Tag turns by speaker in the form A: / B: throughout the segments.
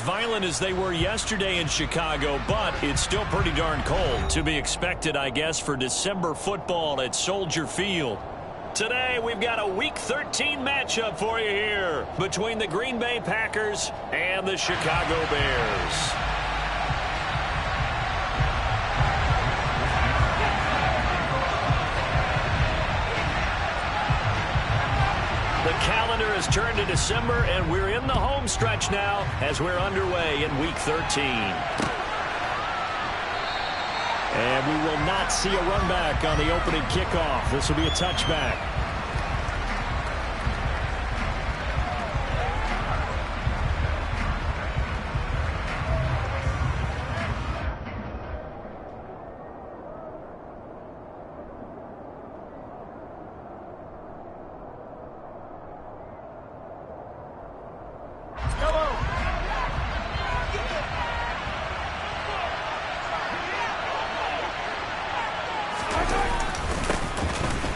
A: violent as they were yesterday in Chicago, but it's still pretty darn cold. To be expected, I guess, for December football at Soldier Field. Today, we've got a Week 13 matchup for you here between the Green Bay Packers and the Chicago Bears. The calendar has turned to December, and we're in the home stretch now as we're underway in Week 13. And we will not see a run back on the opening kickoff. This will be a touchback.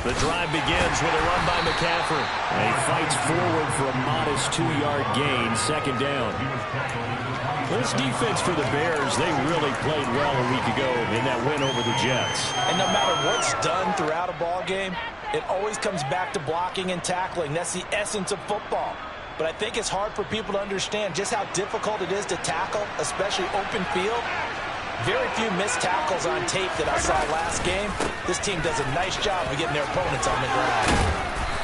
A: The drive begins with a run by McCaffrey. And he fights forward for a modest 2-yard gain, second down. This defense for the Bears, they really played well a week ago in that win over the Jets.
B: And no matter what's done throughout a ball game, it always comes back to blocking and tackling. That's the essence of football. But I think it's hard for people to understand just how difficult it is to tackle, especially open field. Very few missed tackles on tape that I saw last game. This team does a nice job of getting their opponents on the ground.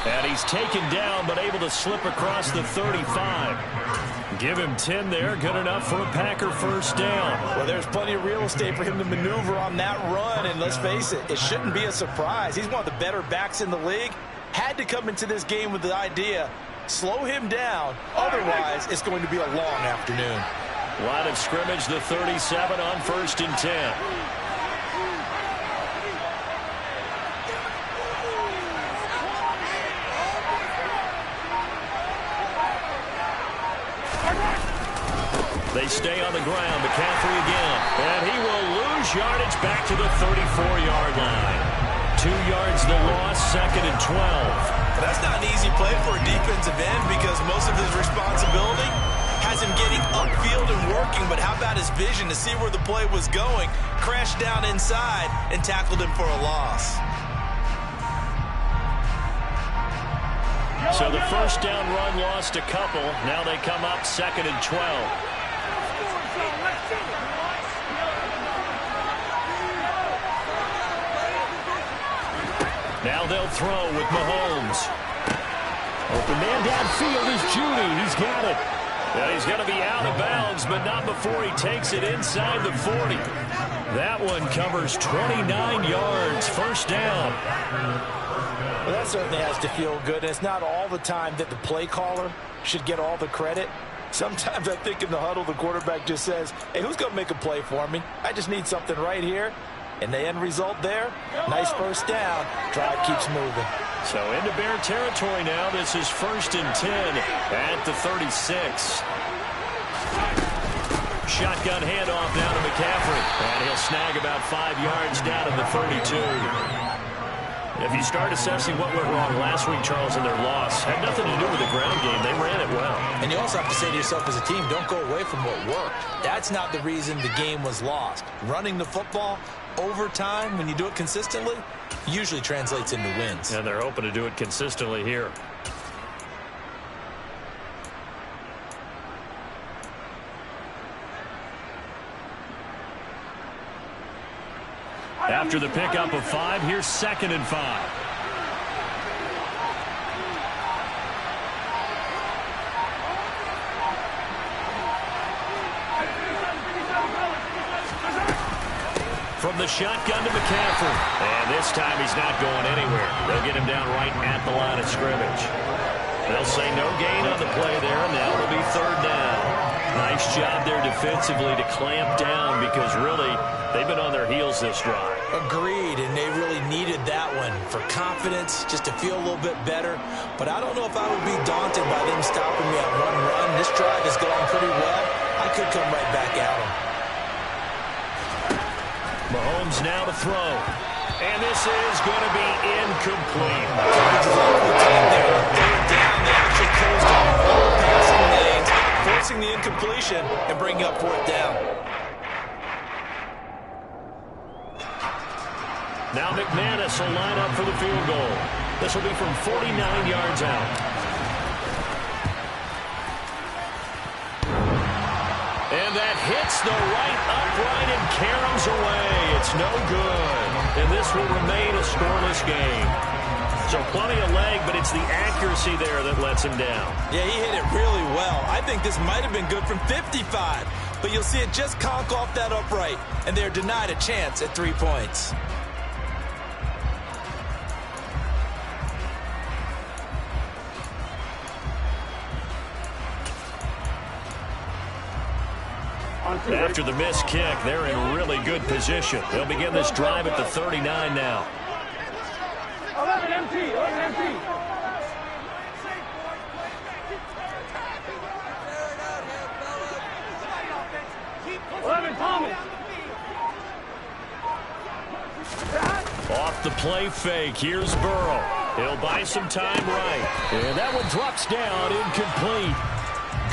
A: And he's taken down, but able to slip across the 35. Give him 10 there. Good enough for a Packer first down.
B: Well, there's plenty of real estate for him to maneuver on that run. And let's face it, it shouldn't be a surprise. He's one of the better backs in the league. Had to come into this game with the idea, slow him down. Otherwise, it's going to be a long afternoon.
A: Line of scrimmage, the 37 on 1st and 10. They stay on the ground. McCaffrey again. And he will lose yardage back to the 34-yard line. 2 yards the loss, 2nd and 12.
B: That's not an easy play for a defensive end because most of his responsibility has him getting upfield and working, but how about his vision to see where the play was going, crashed down inside, and tackled him for a loss.
A: So the first down run lost a couple. Now they come up 2nd and 12. Now they'll throw with Mahomes. Open man downfield is Judy. He's got it. Yeah, he's going to be out of bounds, but not before he takes it inside the 40. That one covers 29 yards. First down.
B: Well, that certainly has to feel good. And it's not all the time that the play caller should get all the credit. Sometimes I think in the huddle, the quarterback just says, hey, who's going to make a play for me? I just need something right here. And the end result there, nice first down. Drive keeps moving.
A: So into Bear territory now. This is 1st and 10 at the 36. Shotgun handoff down to McCaffrey. And he'll snag about 5 yards down to the 32. If you start assessing what went wrong last week, Charles, in their loss, had nothing to do with the ground game. They ran it well.
B: And you also have to say to yourself as a team, don't go away from what worked. That's not the reason the game was lost. Running the football over time, when you do it consistently, usually translates into wins.
A: And they're hoping to do it consistently here. After the pickup of 5, here's 2nd and 5. From the shotgun to McCaffrey. And this time he's not going anywhere. They'll get him down right at the line of scrimmage. They'll say no gain on the play there, and now it'll be 3rd down. Nice job there defensively to clamp down because really they've been on their heels this drive.
B: Agreed, and they really needed that one for confidence, just to feel a little bit better. But I don't know if I would be daunted by them stopping me at one run. This drive is going pretty well. I could come right back at them.
A: Mahomes now to throw. And this is going to be incomplete.
B: They're down. They actually closed on 4 passing lanes. forcing the incompletion and bringing up fourth down.
A: Now McManus will line up for the field goal. This will be from 49 yards out. And that hits the right upright and caroms away. It's no good. And this will remain a scoreless game. So plenty of leg, but it's the accuracy there that lets him down.
B: Yeah, he hit it really well. I think this might have been good from 55. But you'll see it just conk off that upright. And they're denied a chance at 3 points.
A: After the missed kick, they're in really good position. They'll begin this drive at the 39 now.
C: 11 empty, 11 empty.
A: Off the play fake, here's Burrow. He'll buy some time right. And that one drops down, incomplete.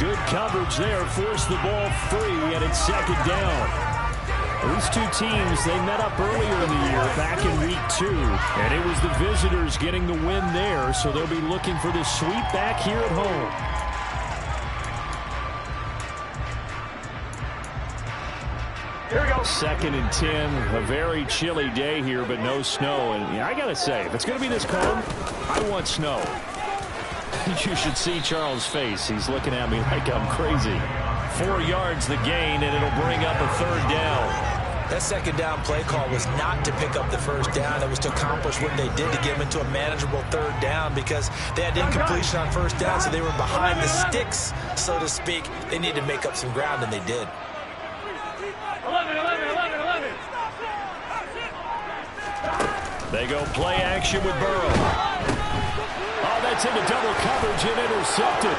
A: Good coverage there, forced the ball free, and it's second down. These two teams, they met up earlier in the year, back in week 2, and it was the visitors getting the win there, so they'll be looking for the sweep back here at home.
C: Here we go.
A: 2nd and 10, a very chilly day here, but no snow. And I got to say, if it's going to be this cold, I want snow. You should see Charles' face. He's looking at me like I'm crazy. 4 yards the gain, and it'll bring up a third down.
B: That second down play call was not to pick up the first down. It was to accomplish what they did to get them into a manageable third down because they had incompletion on first down, so they were behind the sticks, so to speak. They needed to make up some ground, and they did.
C: 11, 11, 11, 11.
A: They go play action with Burrow. Oh, that's into double coverage and intercepted.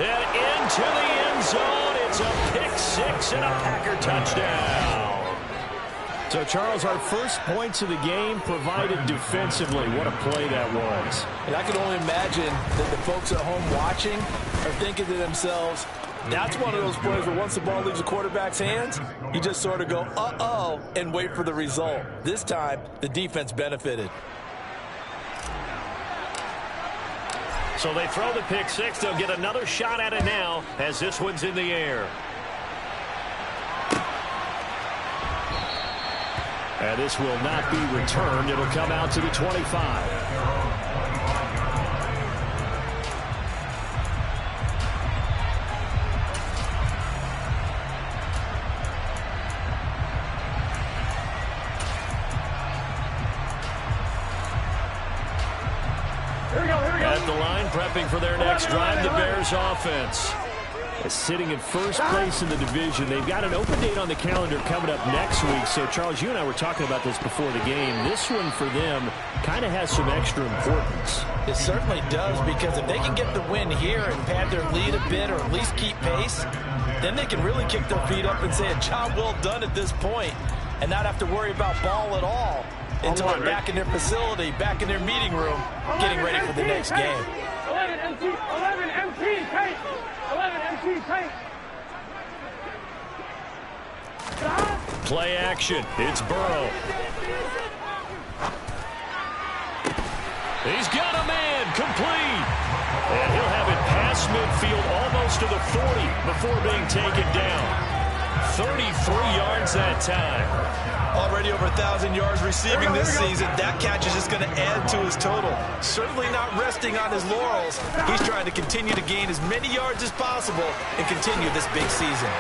A: And into the end zone. It's a pick-6 and a Packer touchdown. So, Charles, our first points of the game provided defensively. What a play that was.
B: And I can only imagine that the folks at home watching are thinking to themselves, that's one of those plays where once the ball leaves the quarterback's hands, you just sort of go, uh-oh, and wait for the result. This time, the defense benefited.
A: So they throw the pick-6. They'll get another shot at it now as this one's in the air. And this will not be returned. It'll come out to the 25. At the line, prepping for their next drive, the Bears offense. Sitting in first place in the division. They've got an open date on the calendar coming up next week. So, Charles, you and I were talking about this before the game. This one for them kind of has some extra importance.
B: It certainly does, because if they can get the win here and pad their lead a bit or at least keep pace, then they can really kick their feet up and say a job well done at this point and not have to worry about ball at all until they're back in their facility, back in their meeting room, getting ready for the next game.
C: 11 MT, 11 MT, tight. 11 MT, tight.
A: Play action. It's Burrow. He's got a man, complete. And he'll have it past midfield almost to the 40 before being taken down. 33 yards that time.
B: Already over 1,000 yards receiving this season. That catch is just going to add to his total. Certainly not resting on his laurels. He's trying to continue to gain as many yards as possible and continue this big season.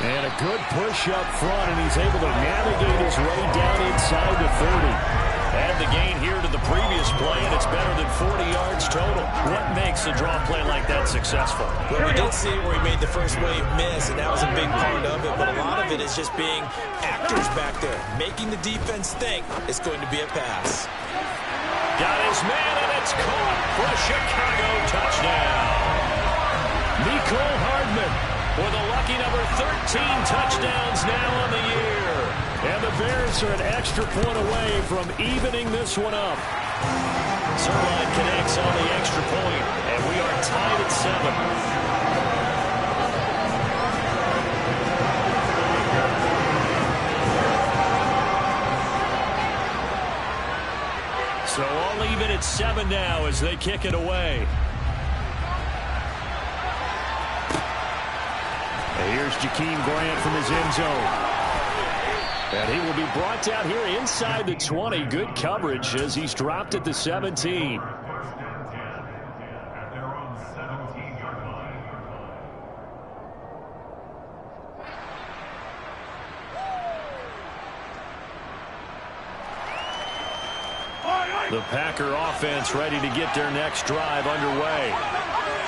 A: And a good push up front, and he's able to navigate his way down inside the 30. Add the gain here to the previous play, and it's better than 40 yards total. What makes a draw play like that successful?
B: Well, we did see it where he made the first wave miss, and that was a big part of it. But a lot of it is just being actors back there, making the defense think it's going to be a pass.
A: Got his man, and it's caught for a Chicago touchdown. Nicole Hardman with a lucky number 13 touchdowns now on the year. And the Bears are an extra point away from evening this one up. Zerline connects on the extra point, and we are tied at 7. So all even at 7 now as they kick it away. And here's Jakeem Grant from his end zone. And he will be brought down here inside the 20. Good coverage as he's dropped at the 17. The Packer offense ready to get their next drive underway.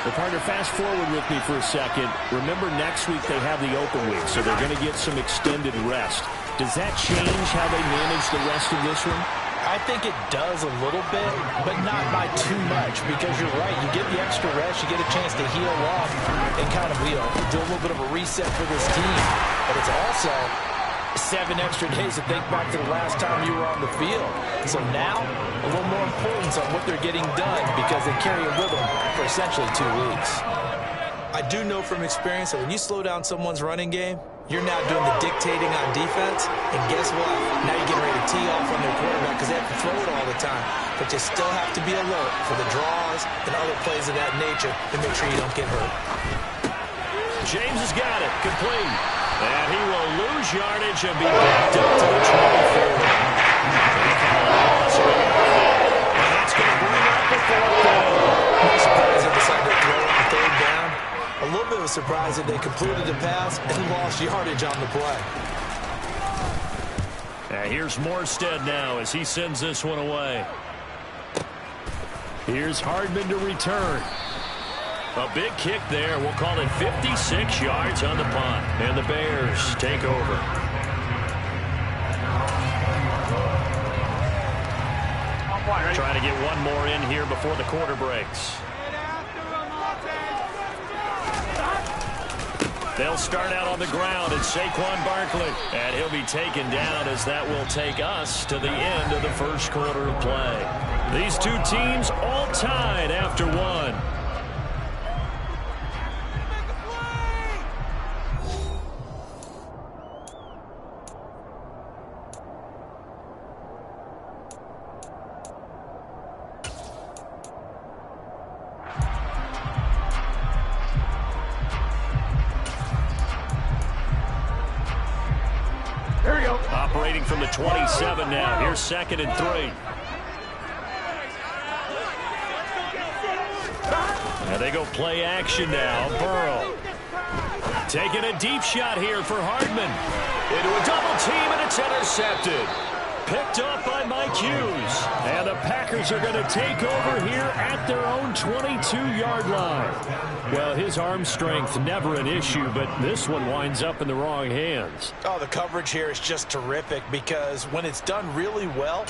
A: Well, partner, fast forward with me for a second. Remember, next week they have the open week, so they're going to get some extended rest. Does that change how they manage the rest of this one?
B: I think it does a little bit, but not by too much, because you're right. You get the extra rest, you get a chance to heal up and kind of, do a little bit of a reset for this team. But it's also 7 extra days to think back to the last time you were on the field. So now, a little more importance on what they're getting done because they carry it with them for essentially 2 weeks. I do know from experience that when you slow down someone's running game, you're now doing the dictating on defense. And guess what? Now you're getting ready to tee off on their quarterback because they have to throw it all the time. But you still have to be alert for the draws and other plays of that nature to make sure you don't get hurt.
A: James has got it. Complete. And he will lose yardage and be backed up to the 24. And that's going to bring up the 4th down.
B: No surprise they decided to throw it on 3rd down. A little bit of a surprise that they completed the pass and lost yardage on the play.
A: And here's Morstead now as he sends this one away. Here's Hardman to return. A big kick there. We'll call it 56 yards on the punt. And the Bears take over. Trying to get one more in here before the quarter breaks. They'll start out on the ground. It's Saquon Barkley. And he'll be taken down as that will take us to the end of the first quarter of play. These two teams all tied after 1. Operating from the 27 now. Here's 2nd and 3. And they go play action now. Burrow. Taking a deep shot here for Hardman. Into a double team, and it's intercepted. Picked up by Mike Hughes. And the Packers are going to take over here at their own 22-yard line. Well, his arm strength, never an issue, but this one winds up in the wrong hands.
B: Oh, the coverage here is just terrific because when it's done really well,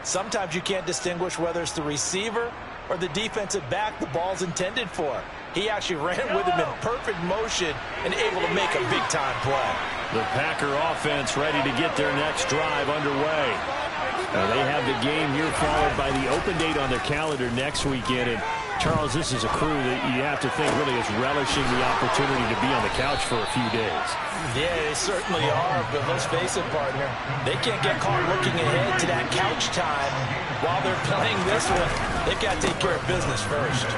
B: sometimes you can't distinguish whether it's the receiver or the defensive back the ball's intended for. He actually ran with him in perfect motion and able to make a big-time play.
A: The Packer offense ready to get their next drive underway. They have the game here followed by the open date on their calendar next weekend. And Charles, this is a crew that you have to think really is relishing the opportunity to be on the couch for a few days.
B: Yeah, they certainly are, but let's face it, partner. They can't get caught looking ahead to that couch time while they're playing this one. They've got to take care of business first.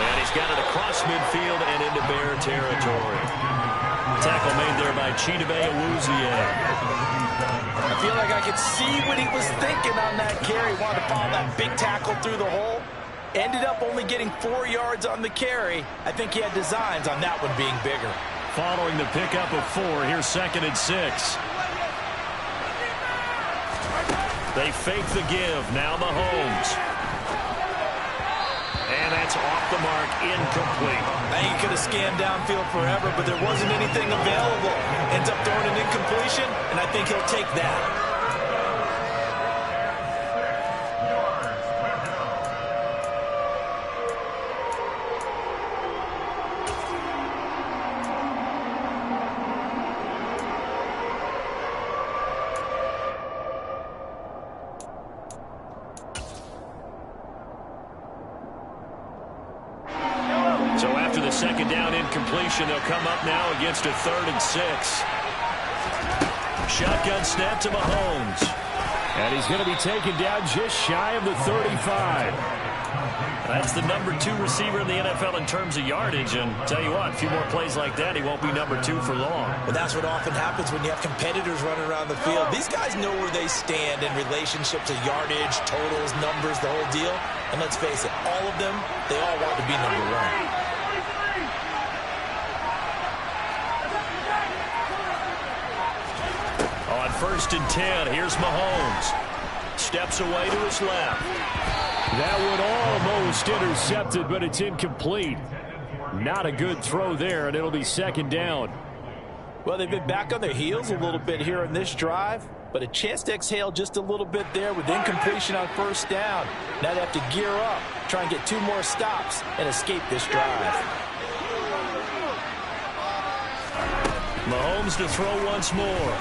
A: And he's got it across midfield and into Bear territory. Tackle made there by Chidobe Awuzie.
B: I feel like I could see what he was thinking on that carry. Wanted to follow that big tackle through the hole. Ended up only getting 4 yards on the carry. I think he had designs on that one being bigger.
A: Following the pickup of 4, here's 2nd and 6. They fake the give. Now Mahomes. And that's off the mark, incomplete.
B: I think he could have scanned downfield forever, but there wasn't anything available. Ends up throwing an incompletion, and I think he'll take that.
A: after the second down incompletion. They'll come up now against a 3rd and 6. Shotgun snap to Mahomes.
D: And he's going to be taken down just shy of the 35.
A: That's the number 2 receiver in the NFL in terms of yardage. And tell you what, a few more plays like that, he won't be number 2 for long.
B: But that's what often happens when you have competitors running around the field. These guys know where they stand in relationship to yardage, totals, numbers, the whole deal. And let's face it, all of them, they all want to be number 1.
A: On 1st and 10, here's Mahomes. Steps away to his left.
D: That one almost intercepted, but it's incomplete. Not a good throw there, and it'll be 2nd down.
B: Well, they've been back on their heels a little bit here on this drive, but a chance to exhale just a little bit there with incompletion on 1st down. Now they have to gear up, try and get 2 more stops, and escape this drive.
A: Mahomes to throw once more.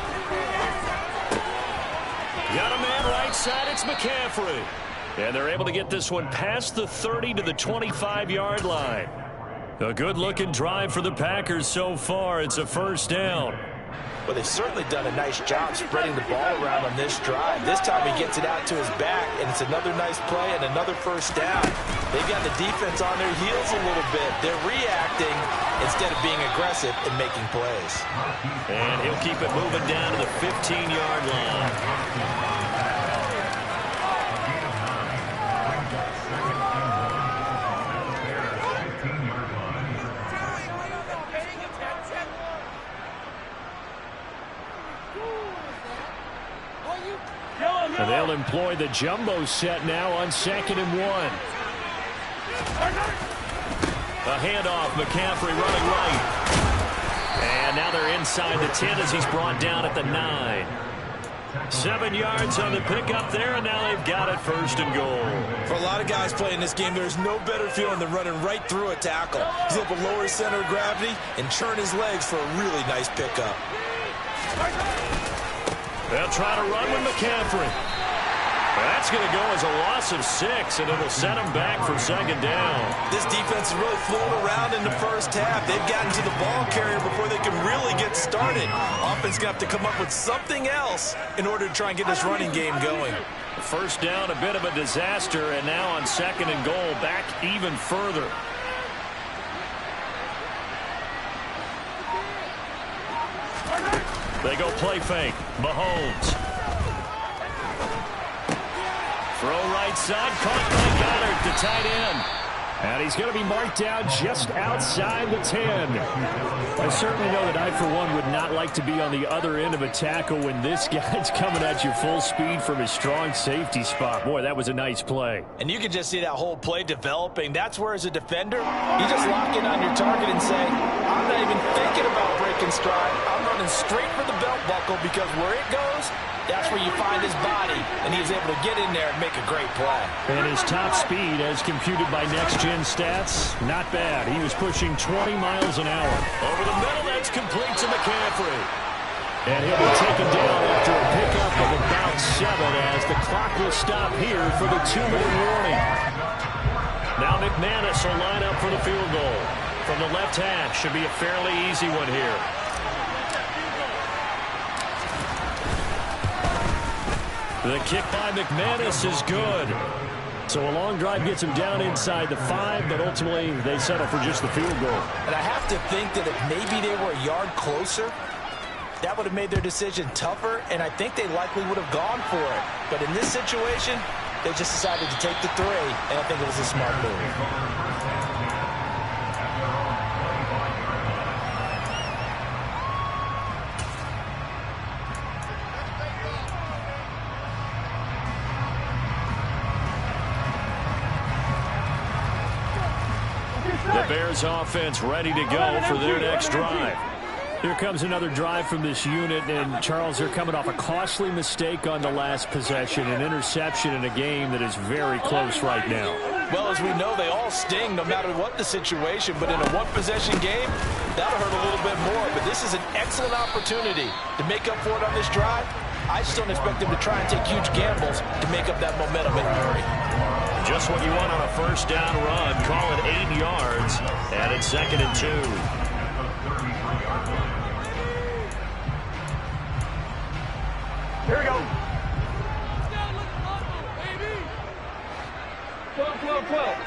A: Got a man right side, it's McCaffrey. And they're able to get this one past the 30 to the 25-yard line. A good-looking drive for the Packers so far. It's a 1st down.
B: Well, they've certainly done a nice job spreading the ball around on this drive. This time he gets it out to his back, and it's another nice play and another 1st down. They've got the defense on their heels a little bit. They're reacting instead of being aggressive and making plays.
A: And he'll keep it moving down to the 15-yard line.
D: And they'll employ the jumbo set now on 2nd and 1.
A: A handoff, McCaffrey running right. And now they're inside the 10 as he's brought down at the 9. 7 yards on the pickup there, and now they've got it 1st and goal.
B: For a lot of guys playing this game, there's no better feeling than running right through a tackle. He's able to lower his center of gravity and churn his legs for a really nice pickup.
A: They'll try to run with McCaffrey. That's going to go as a loss of 6, and it'll set them back for 2nd down.
B: This defense is really floating around in the 1st half. They've gotten to the ball carrier before they can really get started. Offense going to have to come up with something else in order to try and get this running game going.
A: 1st down, a bit of a disaster, and now on 2nd and goal, back even further. They go play fake. Mahomes. Throw right side, caught by Goddard, the tight end.
D: And he's going to be marked down just outside the 10. I certainly know that I, for one, would not like to be on the other end of a tackle when this guy's coming at you full speed from his strong safety spot. Boy, that was a nice play.
B: And you can just see that whole play developing. That's where, as a defender, you just lock in on your target and say, I'm not even thinking about breaking stride. I'm running straight for the belt buckle because where it goes, that's where you find his body, and he's able to get in there and make a great play.
D: And his top speed, as computed by next-gen stats, not bad. He was pushing 20 miles an hour.
A: Over the middle, that's complete to McCaffrey.
D: And he'll be taken down after a pickup of about 7 as the clock will stop here for the 2-minute warning.
A: Now McManus will line up for the field goal. From the left hash, should be a fairly easy one here. The kick by McManus is good.
D: So a long drive gets him down inside the 5, but ultimately they settle for just the field goal.
B: And I have to think that if maybe they were a yard closer, that would have made their decision tougher, and I think they likely would have gone for it. But in this situation, they just decided to take the 3, and I think it was a smart move.
A: The Bears offense ready to go for their next drive.
D: Here comes another drive from this unit, and Charles, they're coming off a costly mistake on the last possession, an interception in a game that is very close right now.
B: Well, as we know, they all sting no matter what the situation, but in a one-possession game, that'll hurt a little bit more. But this is an excellent opportunity to make up for it on this drive. I just don't expect them to try and take huge gambles to make up that momentum in a hurry.
A: Just what you want on a first down run. Call it 8 yards. And it's 2nd and 2.
C: Here we go. 12, 12, 12.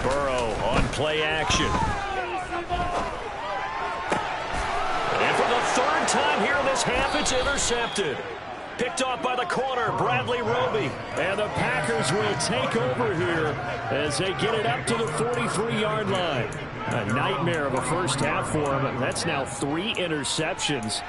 A: Burrow on play action. And for the 3rd time here in this half, it's intercepted. Picked off by the corner, Bradley Roby.
D: And the Packers will take over here as they get it up to the 43-yard line. A nightmare of a first half for him. That's now 3 interceptions.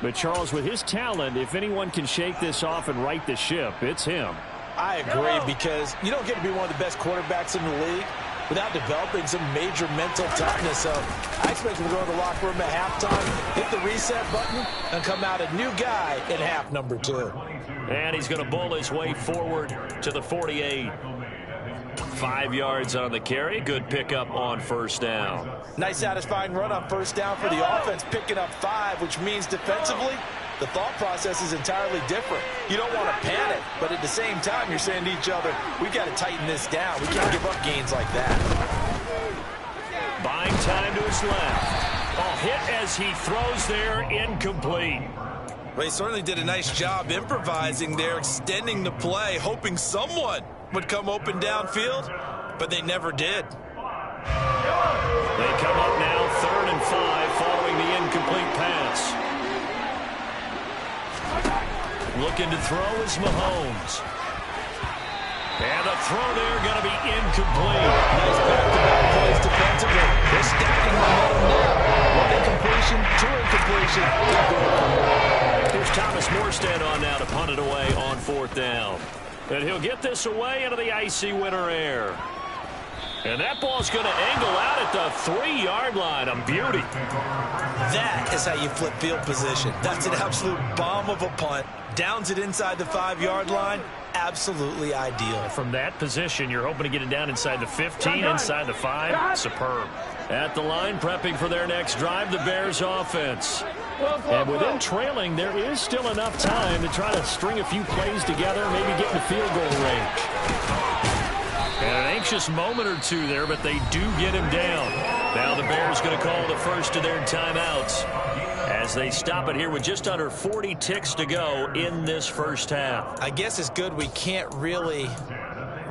D: But Charles, with his talent, if anyone can shake this off and right the ship, it's him.
B: I agree, because you don't get to be one of the best quarterbacks in the league without developing some major mental toughness. So I expect him to go to the locker room at halftime, hit the reset button, and come out a new guy in half number 2.
A: And he's going to bull his way forward to the 48. 5 yards on the carry. Good pickup on first down.
B: Nice satisfying run on first down for the offense, picking up 5, which means defensively, the thought process is entirely different. You don't want to panic, but at the same time, you're saying to each other, we got to tighten this down. We can't give up gains like that.
A: Buying time to his left. A hit as he throws there, incomplete.
B: Well, he certainly did a nice job improvising there, extending the play, hoping someone would come open downfield, but they never did.
A: They come up now 3rd and 5 following the incomplete pass. Looking to throw is Mahomes. And the throw there going to be incomplete.
B: Nice back-to-back plays defensively. They're stacking momentum now. 1 incompletion, 2 incompletion.
A: Here's Thomas Morstead on now to punt it away on 4th down. And he'll get this away into the icy winter air. And that ball's going to angle out at the 3-yard line. A beauty.
B: That is how you flip field position. That's an absolute bomb of a punt. Downs it inside the 5-yard line. Absolutely ideal.
A: From that position, you're hoping to get it down inside the 15, inside the 5. Superb. At the line, prepping for their next drive, the Bears offense. And with them trailing, there is still enough time to try to string a few plays together, maybe get in the field goal range. And an anxious moment or two there, but they do get him down. Now the Bears going to call the first of their timeouts as they stop it here with just under 40 ticks to go in this first half.
B: I guess it's good we can't really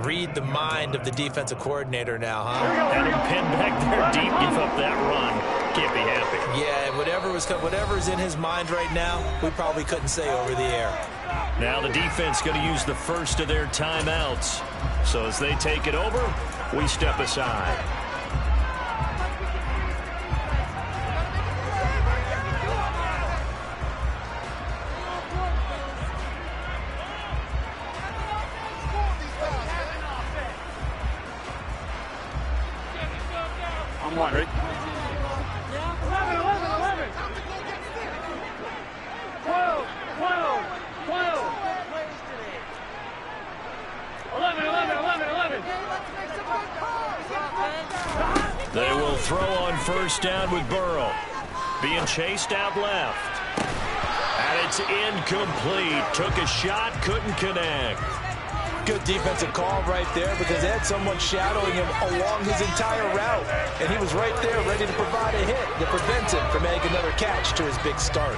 B: read the mind of the defensive coordinator now, huh?
A: Had him pinned back there deep, give up that run. Can't be happy.
B: Yeah, whatever's in his mind right now, we probably couldn't say over the air.
A: Now the defense going to use the first of their timeouts. So as they take it over, we step aside.
C: I'm one. Ready? 11, 11, 11. 12, 12, 12. 11, 11, 11, 11.
A: They will throw on first down with Burrow. Being chased out left. And it's incomplete. Took a shot, couldn't connect.
B: Good defensive call right there, because they had someone shadowing him along his entire route. And he was right there ready to provide a hit that prevents him from making another catch to his big start.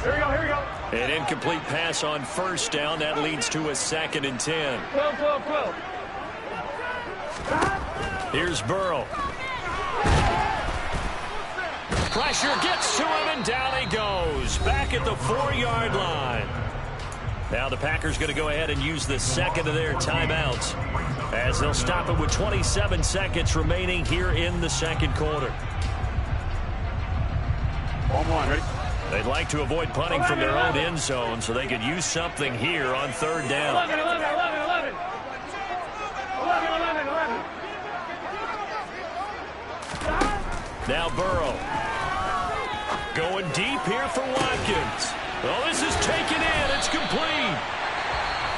C: Here we go, here we go.
A: An incomplete pass on first down. That leads to a 2nd and 10.
C: 12, 12, 12.
A: Here's Burrow. Pressure gets to him, and down he goes. Back at the 4-yard line. Now the Packers going to go ahead and use the second of their timeouts as they'll stop it with 27 seconds remaining here in the second quarter.
C: 1-1, ready?
A: They'd like to avoid punting from their own end zone so they could use something here on 3rd down.
C: 11, 11, 11, 11. 11, 11, 11.
A: Now Burrow. Going deep here for Watkins. Oh, this is taken in. It's complete.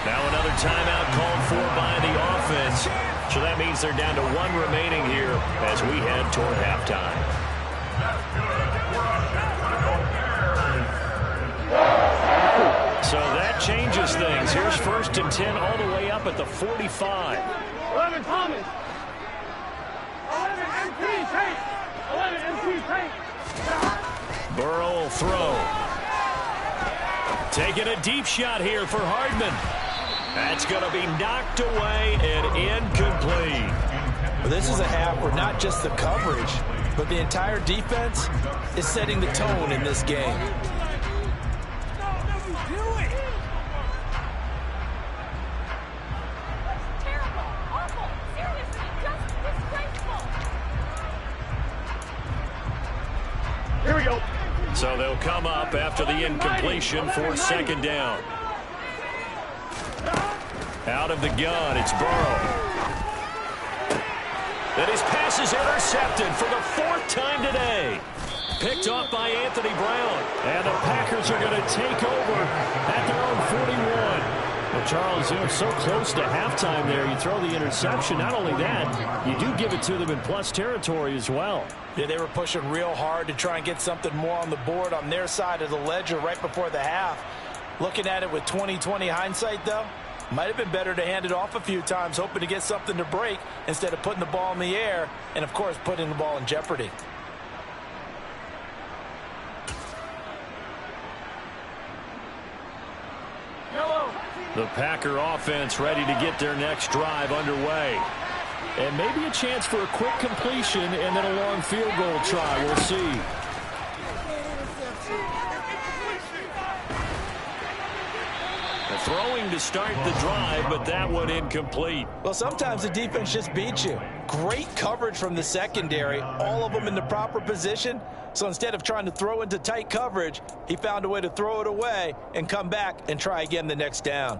A: Now another timeout called for by the offense. So that means they're down to 1 remaining here as we head toward halftime. So that changes things. Here's 1st and 10 all the way up at the 45.
C: 11 Thomas. 11 MT Tate. 11 MT Tate.
A: Burrow will throw. Taking a deep shot here for Hardman. That's going to be knocked away and incomplete.
B: Well, this is a half where not just the coverage, but the entire defense is setting the tone in this game.
C: Here we go.
A: So they'll come up after the incompletion for 2nd down. Out of the gun, it's Burrow. And his pass is intercepted for the 4th time today. Picked off by Anthony Brown.
D: And the Packers are going to take over at their own 41. Well, Charles, they're so close to halftime there. You throw the interception. Not only that, you do give it to them in plus territory as well.
B: Yeah, they were pushing real hard to try and get something more on the board on their side of the ledger right before the half. Looking at it with 20/20 hindsight, though, might have been better to hand it off a few times, hoping to get something to break instead of putting the ball in the air and, of course, putting the ball in jeopardy.
A: The Packer offense ready to get their next drive underway.
D: And maybe a chance for a quick completion and then a long field goal try. We'll see.
A: Throwing to start the drive, but that one incomplete.
B: Well, sometimes the defense just beats you. Great coverage from the secondary, all of them in the proper position. So instead of trying to throw into tight coverage, he found a way to throw it away and come back and try again the next down.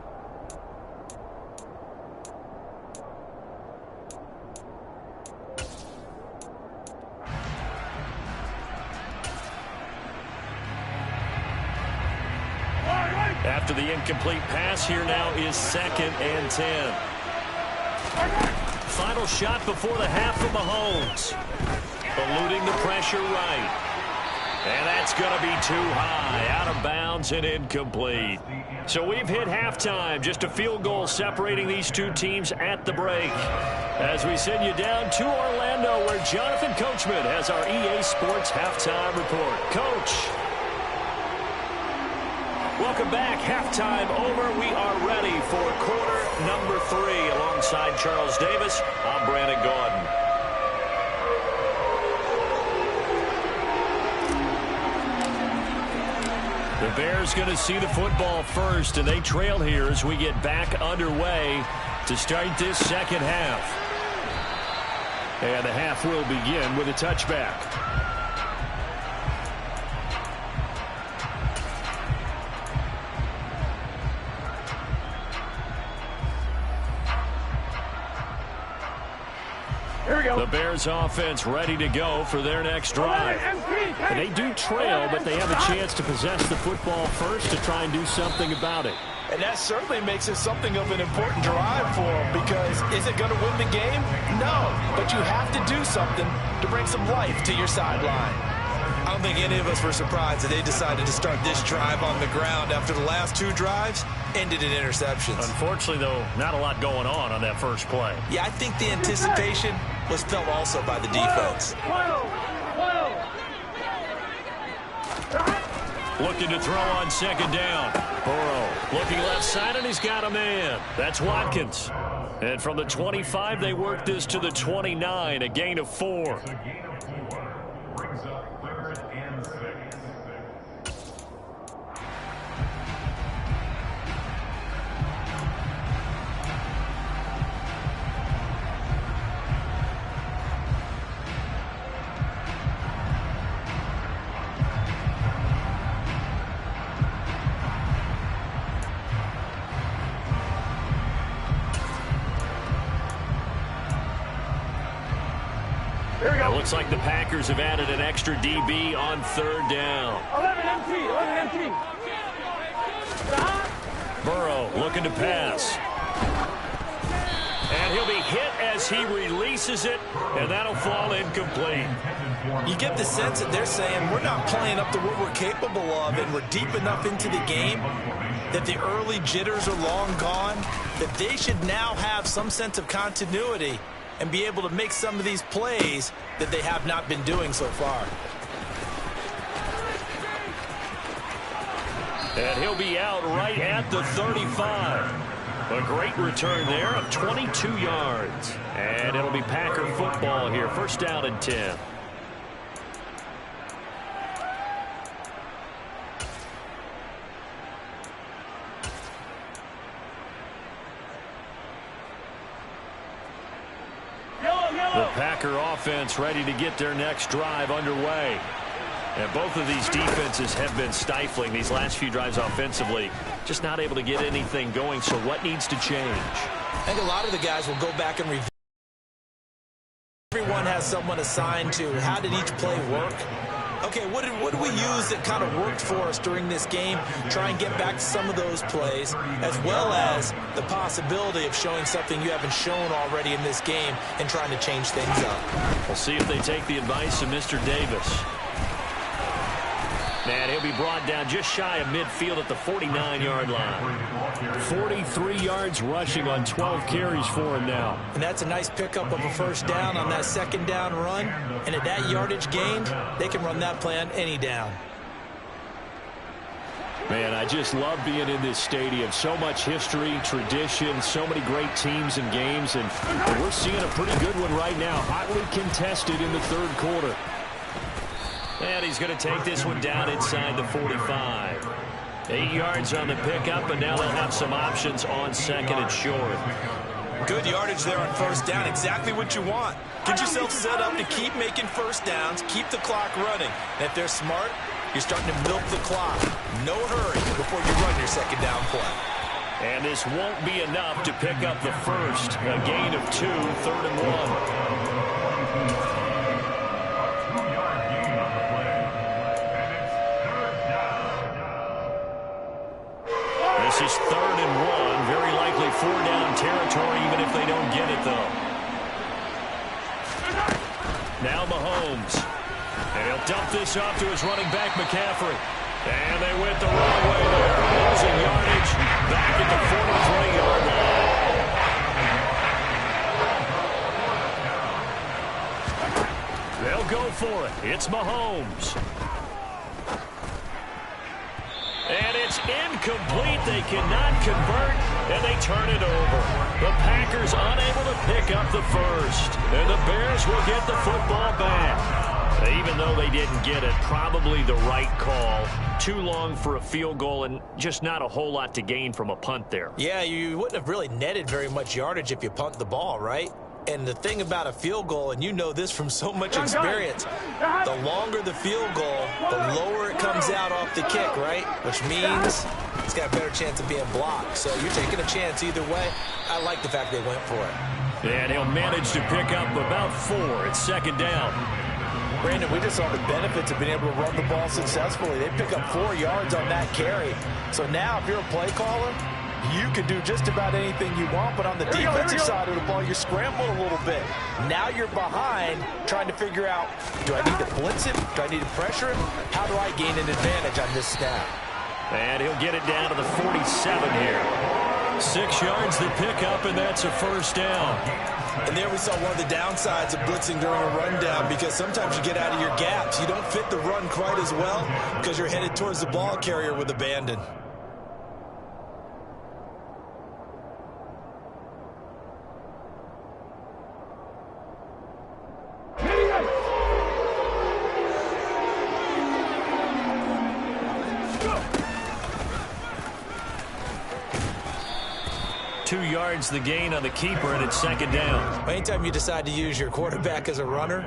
A: After the incomplete pass, here now is 2nd and 10. Final shot before the half from Mahomes. Eluding the pressure right. And that's going to be too high. Out of bounds and incomplete. So we've hit halftime. Just a field goal separating these two teams at the break. As we send you down to Orlando, where Jonathan Coachman has our EA Sports halftime report. Coach. Welcome back. Halftime over. We are ready for quarter number 3. Alongside Charles Davis, I'm Brandon Gordon. The Bears going to see the football first, and they trail here as we get back underway to start this second half. And the half will begin with a touchback. The Bears offense ready to go for their next drive.
D: And they do trail, but they have a chance to possess the football first to try and do something about it.
B: And that certainly makes it something of an important drive for them, because is it going to win the game? No, but you have to do something to bring some life to your sideline.
E: I don't think any of us were surprised that they decided to start this drive on the ground after the last 2 drives ended in interceptions.
A: Unfortunately, though, not a lot going on that first play.
E: Yeah, I think the anticipation was felt also by the defense.
A: Looking to throw on 2nd down. Burrow looking left side, and he's got a man. That's Watkins. And from the 25, they work this to the 29, a gain of 4. Looks like the Packers have added an extra DB on 3rd down.
C: 11 MT, 11 MT.
A: Burrow looking to pass. And he'll be hit as he releases it, and that'll fall incomplete.
B: You get the sense that they're saying we're not playing up to what we're capable of, and we're deep enough into the game that the early jitters are long gone, that they should now have some sense of continuity and be able to make some of these plays that they have not been doing so far.
A: And he'll be out right at the 35. A great return there of 22 yards. And it'll be Packer football here. First down and 10. The Packer offense ready to get their next drive underway. And both of these defenses have been stifling these last few drives offensively. Just not able to get anything going. So what needs to change?
B: I think a lot of the guys will go back and review. Everyone has someone assigned to how did each play work. Okay, what did we use that kind of worked for us during this game? Try and get back to some of those plays, as well as the possibility of showing something you haven't shown already in this game and trying to change things up.
A: We'll see if they take the advice of Mr. Davis. And he'll be brought down just shy of midfield at the 49-yard line.
D: 43 yards rushing on 12 carries for him now.
B: And that's a nice pickup of a first down on that second down run. And at that yardage gained, they can run that play on any down.
D: Man, I just love being in this stadium. So much history, tradition, so many great teams and games. And we're seeing a pretty good one right now. Hotly contested in the third quarter.
A: And he's going to take this one down inside the 45. 8 yards on the pickup, and now they'll have some options on second and short.
B: Good yardage there on first down. Exactly what you want. Get yourself set up to keep making first downs, keep the clock running. And if they're smart, you're starting to milk the clock. No hurry before you run your second down play.
A: And this won't be enough to pick up the first. A gain of 2, 3rd and 1. This is 3rd and 1. Very likely 4-down territory, even if they don't get it, though. Now Mahomes. And he'll dump this off to his running back, McCaffrey. And they went the wrong way there. Losing yardage back at the 43-yard line. They'll go for it. It's Mahomes. And it's incomplete. They cannot convert, and they turn it over. The Packers unable to pick up the first. And the Bears will get the football back. Even though they didn't get it, probably the right call. Too long for a field goal and just not a whole lot to gain from a punt there.
B: Yeah, you wouldn't have really netted very much yardage if you punt the ball, right? And the thing about a field goal, and you know this from so much experience, the longer the field goal, the lower it comes out off the kick, right? Which means it's got a better chance of being blocked. So you're taking a chance either way. I like the fact they went for it.
A: And he'll manage to pick up about 4. It's second down.
B: Brandon, we just saw the benefits of being able to run the ball successfully. They pick up 4 yards on that carry. So now if you're a play caller, you can do just about anything you want, but on the defensive side of the ball, you're scrambling a little bit. Now you're behind trying to figure out, do I need to blitz him? Do I need to pressure him? How do I gain an advantage on this snap?
A: And he'll get it down to the 47 here. 6 yards the pickup, and that's a first down.
B: And there we saw one of the downsides of blitzing during a rundown, because sometimes you get out of your gaps. You don't fit the run quite as well because you're headed towards the ball carrier with abandon.
A: Two yards the gain on the keeper, and it's second down.
B: Anytime you decide to use your quarterback as a runner,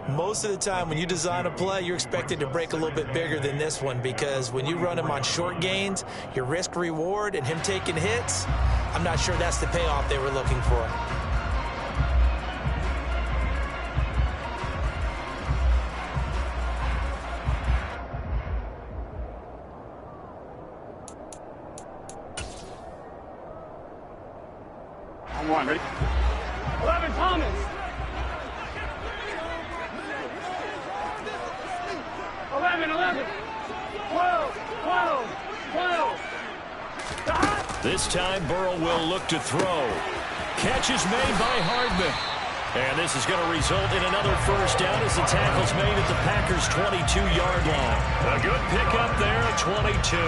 B: most of the time when you design a play, you're expected to break a little bit bigger than this one, because when you run him on short gains, your risk reward and him taking hits, I'm not sure that's the payoff they were looking for.
C: 21, ready? 11, Thomas. 11, 11. 12, 12, 12.
D: This time, Burrow will look to throw. Catch is made by Hardman. And this is going to result in another first down as the tackle's made at the Packers' 22-yard line. A good pickup there at 22.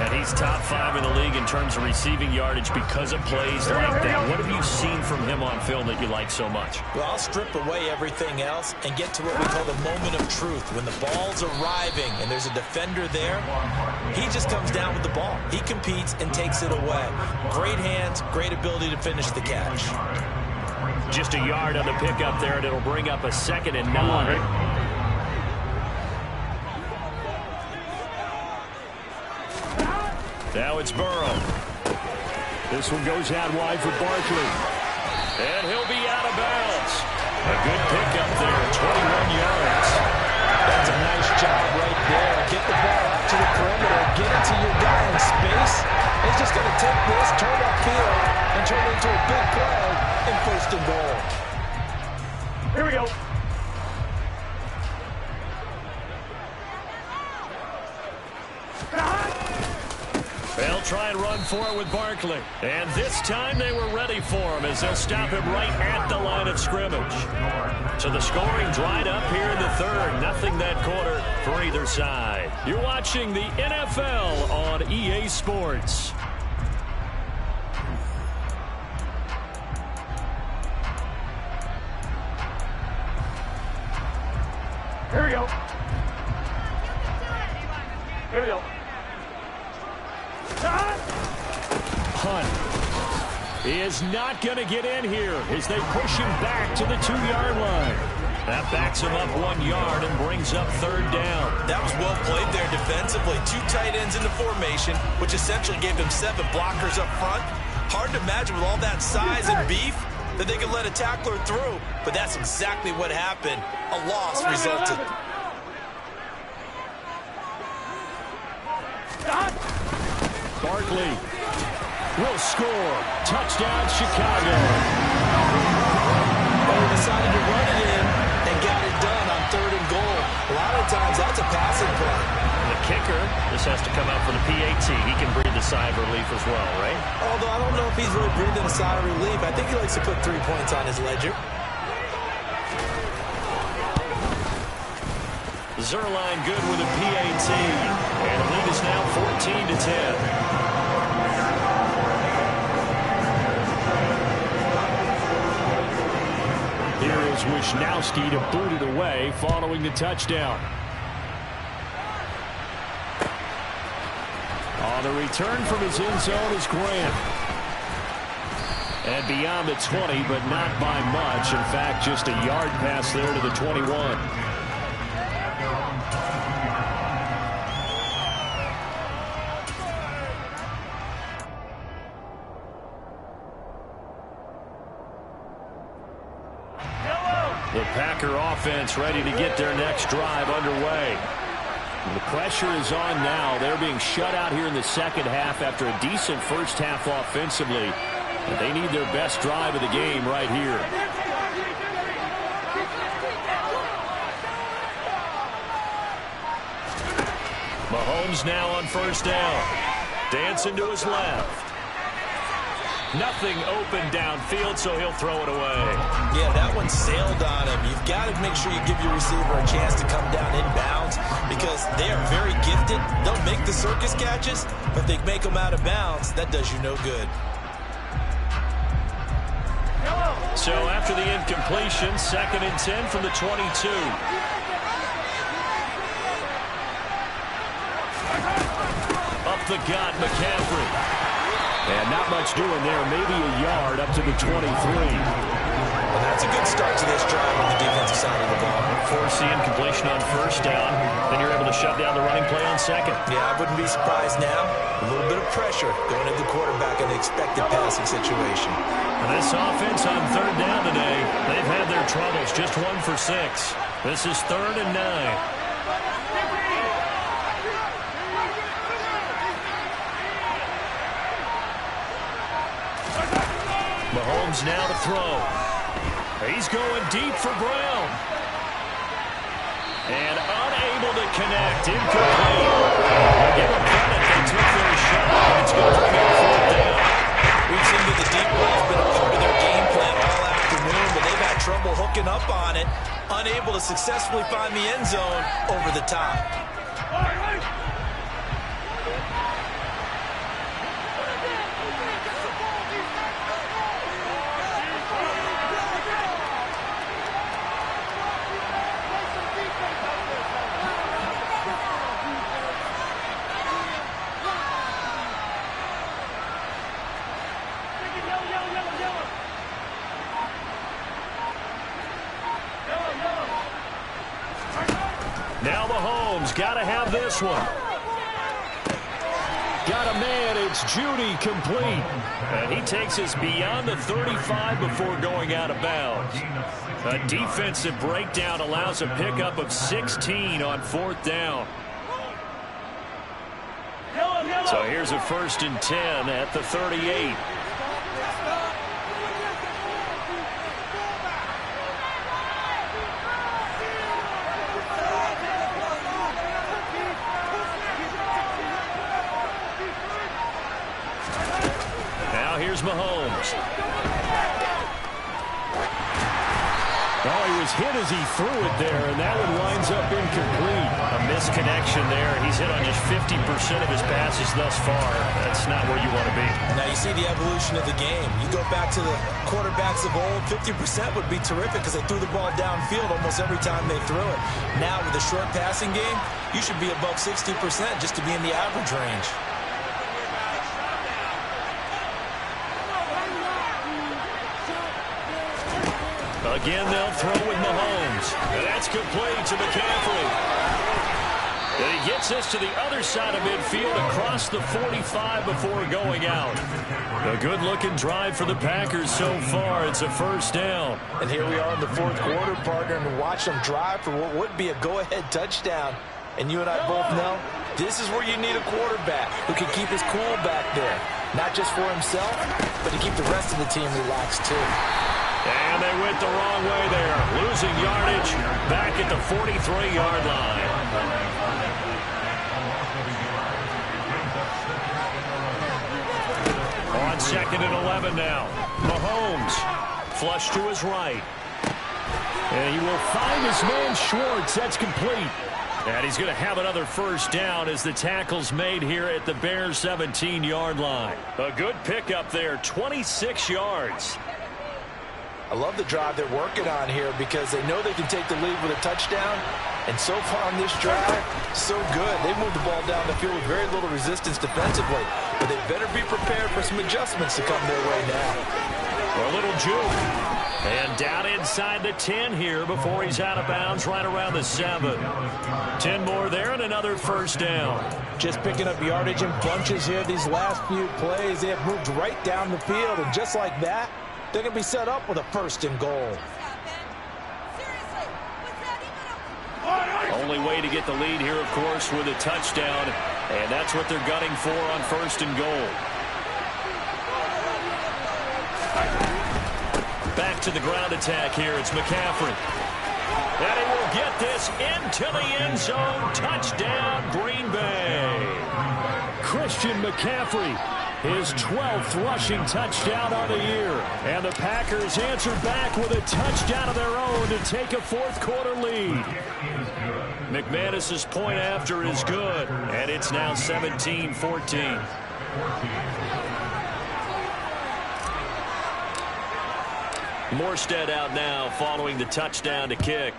D: And he's top 5 in the league in terms of receiving yardage because of plays like that. What have you seen from him on film that you like so much?
B: Well, I'll strip away everything else and get to what we call the moment of truth. When the ball's arriving and there's a defender there, he just comes down with the ball. He competes and takes it away. Great hands, great ability to finish the catch.
D: Just a yard on the pickup there, and it'll bring up a 2nd and 9. Now it's Burrow. This one goes out wide for Barkley. And he'll be out of bounds. A good pickup there, 21 yards.
B: That's a nice job right there. Get the ball out to the perimeter. Get it to your guy in space. He's just going to take this, turn upfield, and turn it into a big play in 1st and goal.
C: Here we go.
D: They'll try and run for it with Barkley. And this time they were ready for him as they'll stop him right at the line of scrimmage. So the scoring dried up here in the 3rd. Nothing that quarter for either side. You're watching the NFL on EA Sports.
C: Here we go. Here we go.
D: Hunt is not going to get in here as they push him back to the 2-yard line. That backs him up 1 yard and brings up 3rd down.
E: That was well played there defensively. 2 tight ends in the formation, which essentially gave them 7 blockers up front. Hard to imagine with all that size and beef that they could let a tackler through, but that's exactly what happened. A loss resulted.
D: Barkley will score. Touchdown, Chicago.
B: They decided to run it in and got it done on 3rd and goal. A lot of times that's a passing play.
D: The kicker, this has to come out for the PAT. He can breathe a sigh of relief as well, right?
B: Although I don't know if he's really breathing a sigh of relief. I think he likes to put 3 points on his ledger.
D: Zerline good with a PAT. And the lead is now 14-10. Here is Wisnowski to boot it away following the touchdown. On the return from his end zone is Graham. And beyond the 20, but not by much. In fact, just a yard pass there to the 21. The Packer offense ready to get their next drive underway. The pressure is on now. They're being shut out here in the 2nd half after a decent first half offensively. And they need their best drive of the game right here. Mahomes now on 1st down. Dancing to his left. Nothing open downfield, so he'll throw it away.
B: Yeah, that one sailed on him. You've got to make sure you give your receiver a chance to come down inbounds because they are very gifted. They'll make the circus catches, but if they make them out of bounds, that does you no good.
D: So after the incompletion, 2nd and 10 from the 22. Up the gut, McCaffrey. And not much doing there. Maybe a yard up to the 23.
B: Well, that's a good start to this drive on the defensive side of the ball.
D: Force the incompletion on 1st down. Then you're able to shut down the running play on 2nd.
B: Yeah, I wouldn't be surprised now. A little bit of pressure going into the quarterback in the expected passing situation.
D: And this offense on 3rd down today, they've had their troubles. Just 1 for 6. This is 3rd and 9. Mahomes now to throw. He's going deep for Brown. And unable to connect. Incomplete. Give them credit. They took their shot. It's going to bring up 4th down.
E: We've seen that the deep ball's been a part of their game plan all afternoon, but they've had trouble hooking up on it, unable to successfully find the end zone over the top.
D: Now Mahomes got to have this one. Got a man. It's Judy complete. And he takes us beyond the 35 before going out of bounds. A defensive breakdown allows a pickup of 16 on 4th down. So here's a 1st and 10 at the 38. Here's Mahomes. Oh, he was hit as he threw it there, and that one winds up incomplete. A misconnection there. He's hit on just 50% of his passes thus far. That's not where you want to be.
E: Now you see the evolution of the game. You go back to the quarterbacks of old, 50% would be terrific because they threw the ball downfield almost every time they threw it. Now with the short passing game, you should be above 60% just to be in the average range.
D: Again, they'll throw with Mahomes. And that's complete to McCaffrey. And he gets us to the other side of midfield across the 45 before going out. A good-looking drive for the Packers so far. It's a 1st down.
B: And here we are in the 4th quarter, partner, and watch them drive for what would be a go-ahead touchdown. And you and I both know this is where you need a quarterback who can keep his cool back there. Not just for himself, but to keep the rest of the team relaxed, too.
D: And they went the wrong way there. Losing yardage back at the 43-yard line. On 2nd and 11 now. Mahomes flush to his right. And he will find his man Schwartz. That's complete. And he's going to have another 1st down as the tackle's made here at the Bears' 17-yard line. A good pickup there, 26 yards.
B: I love the drive they're working on here because they know they can take the lead with a touchdown. And so far on this drive, so good. They moved the ball down the field with very little resistance defensively. But they better be prepared for some adjustments to come their way now.
D: A little juke. And down inside the 10 here before he's out of bounds right around the 7. 10 more there and another 1st down.
B: Just picking up yardage in bunches here these last few plays. They have moved right down the field. And just like that, they're going to be set up with a 1st and goal.
D: Only way to get the lead here, of course, with a touchdown. And that's what they're gunning for on 1st and goal. Back to the ground attack here. It's McCaffrey. And he will get this into the end zone. Touchdown, Green Bay. Christian McCaffrey. His 12th rushing touchdown on the year. And the Packers answer back with a touchdown of their own to take a 4th quarter lead. McManus's point after is good. And it's now 17-14. Morstead out now following the touchdown to kick.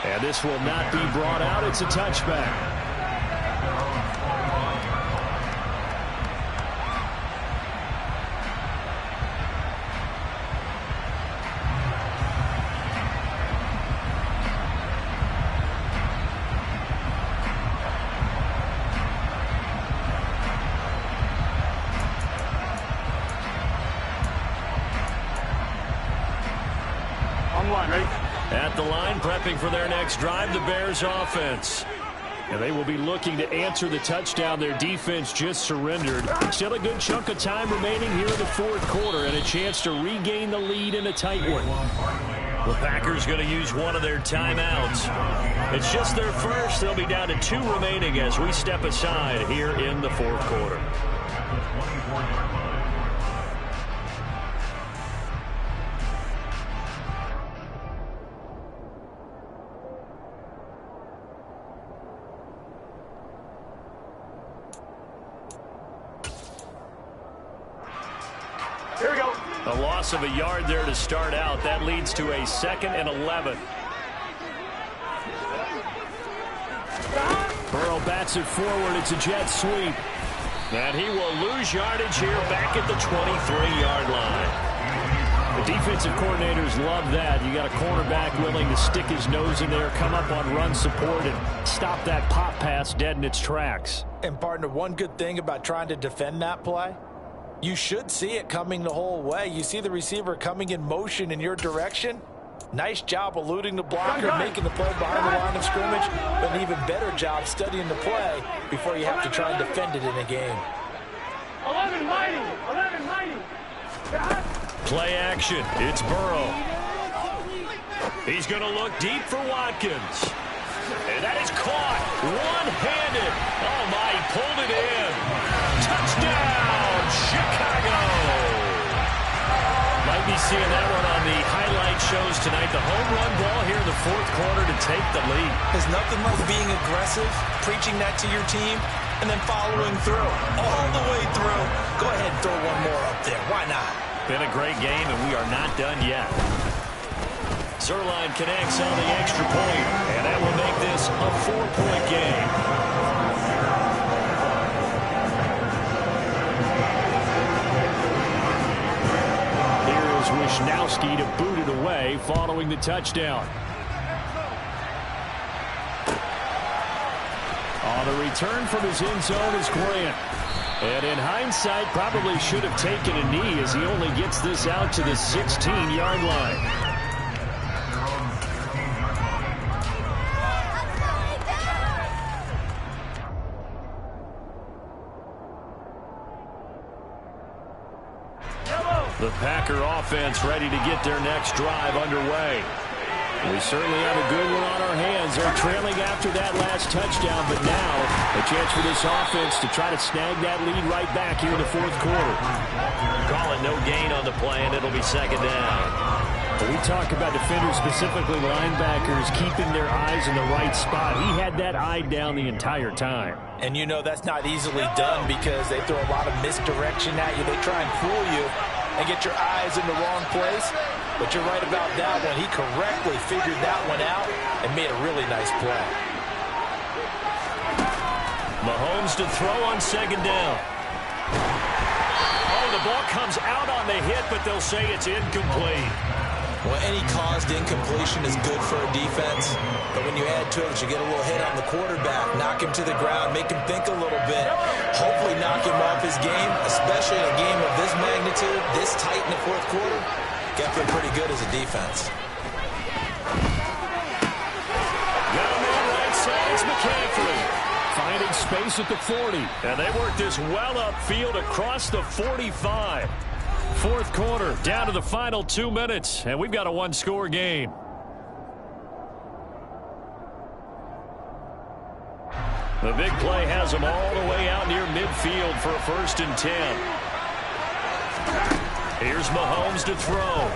D: And this will not be brought out. It's a touchback. At the line, prepping for their next drive, the Bears offense. And they will be looking to answer the touchdown their defense just surrendered. Still a good chunk of time remaining here in the fourth quarter and a chance to regain the lead in a tight one.
A: The Packers going to use one of their timeouts. It's just their first. They'll be down to 2 remaining as we step aside here in the fourth quarter.
C: Here we go.
D: A loss of a yard there to start out. That leads to a 2nd and 11. Burrow bats it forward. It's a jet sweep. And he will lose yardage here back at the 23-yard line. The defensive coordinators love that. You got a cornerback willing to stick his nose in there, come up on run support, and stop that pop pass dead in its tracks.
B: And, partner, one good thing about trying to defend that play, you should see it coming the whole way. You see the receiver coming in motion in your direction. Nice job eluding the blocker, making the play behind the line of scrimmage, but an even better job studying the play before you have to try and defend it in a game.
C: 11 mighty. 11 mighty.
A: Play action. It's Burrow. He's going to look deep for Watkins. And that is caught. One-handed. Oh, my. He pulled it in. Touchdown, Chicago. Might be seeing that one on the highlight shows tonight. The home run ball here in the fourth quarter to take the lead.
E: There's nothing like being aggressive, preaching that to your team, and then following through, all the way through. Go ahead and throw one more up there. Why not?
A: Been a great game, and we are not done yet. Zerline connects on the extra point, and that will make this a 4-point game.
D: Here is Wisnowski to boot it away following the touchdown. On the return from his end zone is Grant. And in hindsight, probably should have taken a knee as he only gets this out to the 16-yard line. The Packer offense ready to get their next drive underway. We certainly have a good one on our hands. They're trailing after that last touchdown, but now a chance for this offense to try to snag that lead right back here in the fourth quarter.
A: Call it no gain on the play, and it'll be 2nd down.
D: When we talk about defenders, specifically linebackers, keeping their eyes in the right spot. He had that eye down the entire time.
B: And you know that's not easily done because they throw a lot of misdirection at you. They try and fool you and get your eyes in the wrong place. But you're right about that one. He correctly figured that one out and made a really nice play.
A: Mahomes to throw on 2nd down. Oh, the ball comes out on the hit, but they'll say it's incomplete.
E: Well, any caused incompletion is good for a defense. But when you add to it, you get a little hit on the quarterback, knock him to the ground, make him think a little bit, hopefully knock him off his game, especially in a game of this magnitude, this tight in the fourth quarter. Got to feel pretty good as a defense.
A: Got him on right side. It's McCaffrey.
D: Finding space at the 40.
A: And they work this well upfield across the 45.
D: Fourth quarter, down to the final 2 minutes, and we've got a one-score game.
A: The big play has them all the way out near midfield for a 1st and 10. Here's Mahomes to throw.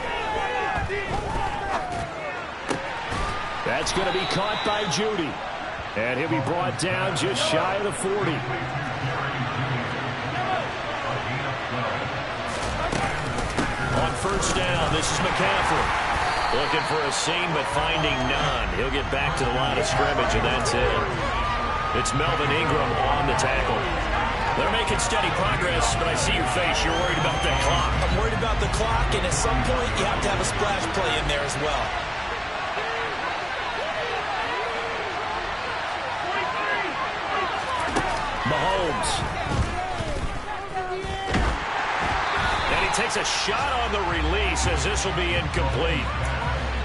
D: That's going to be caught by Judy. And he'll be brought down just shy of the 40.
A: On 1st down, this is McCaffrey. Looking for a seam, but finding none. He'll get back to the line of scrimmage, and that's it. It's Melvin Ingram on the tackle. They're making steady progress, but I see your face. You're worried about that clock.
E: I'm worried about the clock, and at some point, you have to have a splash play in there as well.
A: Mahomes. And he takes a shot on the release as this will be incomplete.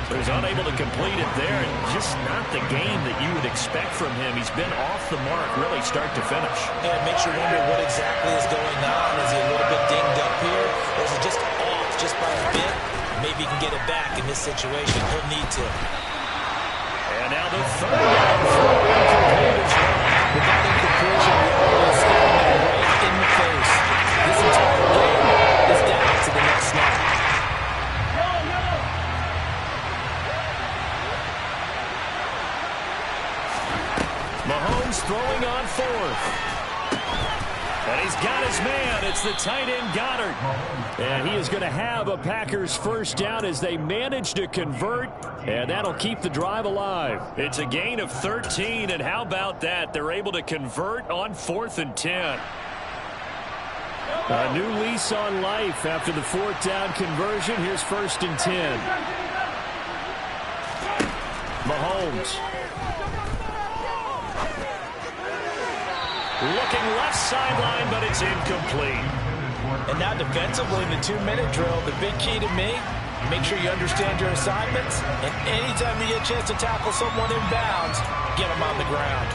A: But he's unable to complete it there, and just not the game that you would expect from him. He's been off the mark, really start to finish.
B: Yeah, it makes you wonder what exactly is going on. Is he a little bit dinged up here, or is it just off just by a bit? Maybe he can get it back in this situation. He'll need to.
A: And now the third down throw incomplete as well.
B: With that incompletion, we always staring him right in the face. This entire game is down to the next snap.
A: Mahomes throwing on fourth. And he's got his man. It's the tight end Goddard.
D: And he is going to have a Packers first down as they manage to convert, and that'll keep the drive alive.
A: It's a gain of 13, and how about that? They're able to convert on 4th and 10.
D: A new lease on life after the 4th down conversion. Here's 1st and 10. Mahomes.
A: Looking left sideline, but it's incomplete.
B: And now defensively in the 2-minute drill, the big key to me, make sure you understand your assignments, and anytime you get a chance to tackle someone in bounds, get them on the ground.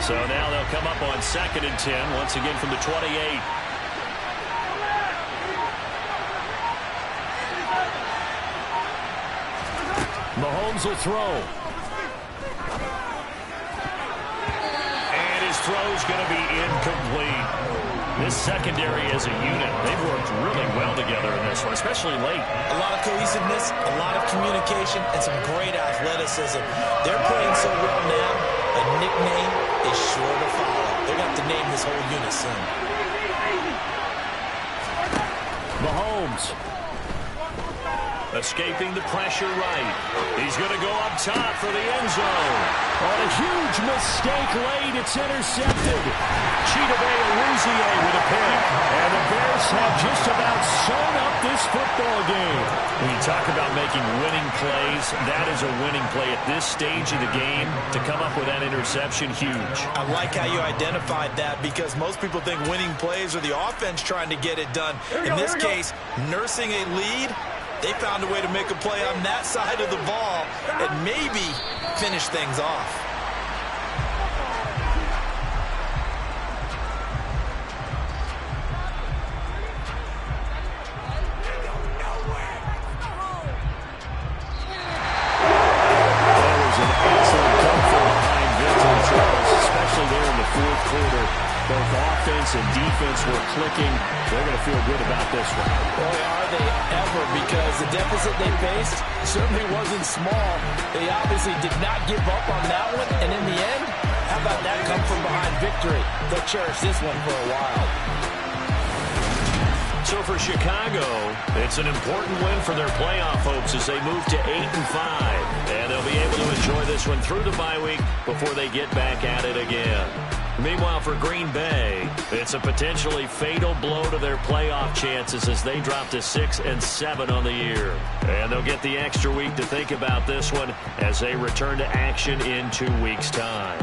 A: So now they'll come up on 2nd and 10, once again from the 28.
D: Mahomes will throw.
A: And his throw's going to be incomplete. This secondary as a unit, they've worked really well together in this one, especially late.
B: A lot of cohesiveness, a lot of communication, and some great athleticism. They're playing so well now, a nickname is sure to follow. They're going to have to name this whole unit soon.
D: Mahomes.
A: Escaping the pressure right. He's going to go up top for the end zone.
D: On a huge mistake late, it's intercepted.
A: Chidobe Awuzie with a pick.
D: And the Bears have just about sewn up this football game.
A: When you talk about making winning plays, that is a winning play at this stage of the game. To come up with that interception, huge.
E: I like how you identified that, because most people think winning plays are the offense trying to get it done. In this case, nursing a lead, they found a way to make a play on that side of the ball and maybe finish things off.
D: Both offense and defense were clicking. They're going to feel good about this one.
B: Boy, are they ever, because the deficit they faced certainly wasn't small. They obviously did not give up on that one, and in the end, how about that come from behind victory? They'll cherish this one for a while.
A: So for Chicago, it's an important win for their playoff hopes as they move to 8-5. And they'll be able to enjoy this one through the bye week before they get back at it again. Meanwhile, for Green Bay, it's a potentially fatal blow to their playoff chances as they drop to 6-7 on the year. And they'll get the extra week to think about this one as they return to action in 2 weeks' time.